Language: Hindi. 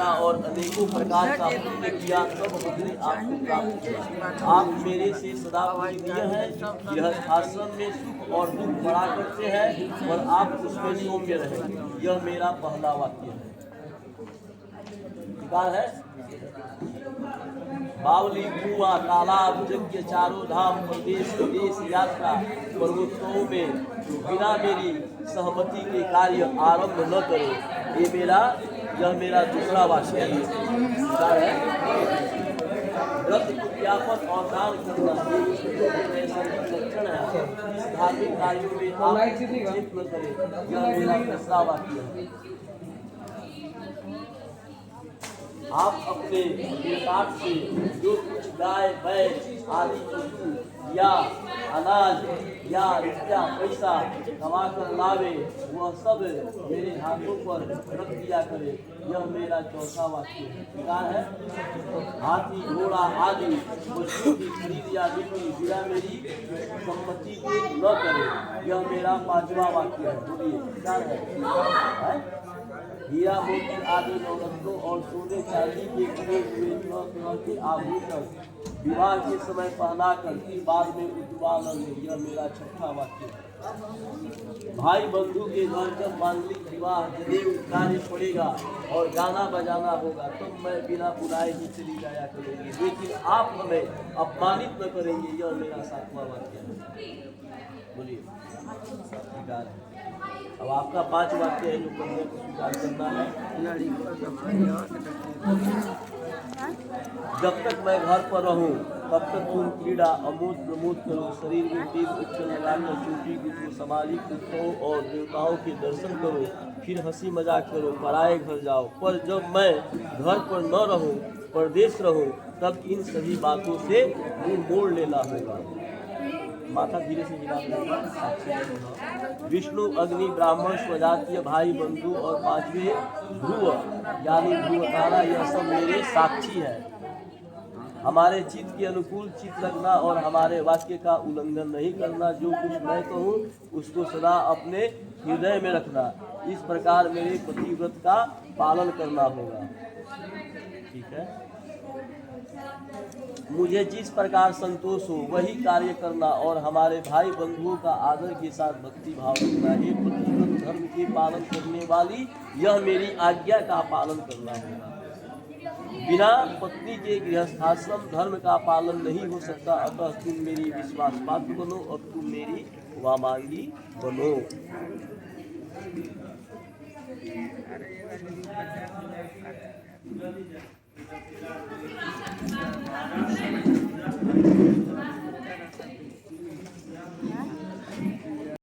किया और अनेकों प्रकार का पुण्य किया, तब हमने आपको प्राप्त किया। आप मेरे से सदा पूजनीय हैं। गृहस्थ आश्रम में सुख और दुख बड़ा करते हैं और आप उसमें सौम्य रहे। यह मेरा पहला वाक्य है। है बावली, कुआं, तालाब, यज्ञ, चारों धाम, प्रदेश विदेश यात्रा, पर्वतों में बिना मेरी सहमति के कार्य आरंभ न करो। यह मेरा दूसरा वाक्य है। व्रत उद्यापन और दान करना लक्षण है। इस धार्मिक कार्यों में आप चिंतित न करें। यह मेरा तीसरा वाक्य है। आप अपने हिसाब से जो कुछ गाय बैल आदि पशु या अनाज या रुपया पैसा कमा कर लावे, वह सब मेरे हाथों पर रख दिया करे। यह मेरा चौथा वाक्य है। हाथी घोड़ा आदि पशुओं की खरीद या बिक्री बिना मेरी सम्मति के न करे। यह मेरा पांचवा वाक्य है। बोलिए क्या है? हीरा मोती आदि नवरत्नों और सोने चांदी के बने हुए के आभूषण विवाह के समय पहनाकर फिर बाद में उतवा न ले। यह मेरा छठा वाक्य है। भाई बंधु के घर जब मांगलिक विवाह जनेऊ कार्य पड़ेगा और गाना बजाना होगा, तो मैं बिना बुलाए ही चली जाया करूँगी, लेकिन आप हमें अपमानित न करेंगे। यह मेरा सातवां वाक्य है। बोलिए। अब आपका 5 वाक्य है जो करने को स्वीकार करना है। जब तक मैं घर पर रहूं, तब तक तुम क्रीड़ा अमोद प्रमोद करो, शरीर में तेल उच्चल लगाकर चोटी गुथो, समाधि उत्सव और देवताओं के दर्शन करो, फिर हंसी मजाक करो, पराए घर जाओ। पर जब मैं घर पर न रहूं, परदेश रहूं, तब इन सभी बातों से मुंह मोड़ लेना होगा। माथा धीरे से हिला। विष्णु, अग्नि, ब्राह्मण, स्वजातीय भाई बंधु और 5वें ध्रुव यानी ध्रुव तारा, यह सब मेरे साक्षी है। हमारे चित्त के अनुकूल चित्त रखना और हमारे वाक्य का उल्लंघन नहीं करना। जो कुछ मैं कहूँ उसको सदा अपने हृदय में रखना। इस प्रकार मेरे पतिव्रत का पालन करना होगा। ठीक है। मुझे जिस प्रकार संतोष हो वही कार्य करना और हमारे भाई बंधुओं का आदर के साथ भक्ति भाव रखना। ये पतिव्रत धर्म के पालन करने वाली, यह मेरी आज्ञा का पालन करना होगा। बिना पत्नी के गृहस्थाश्रम धर्म का पालन नहीं हो सकता। अतः तुम मेरी विश्वास पात्र बनो और तुम मेरी वामांगी बनो।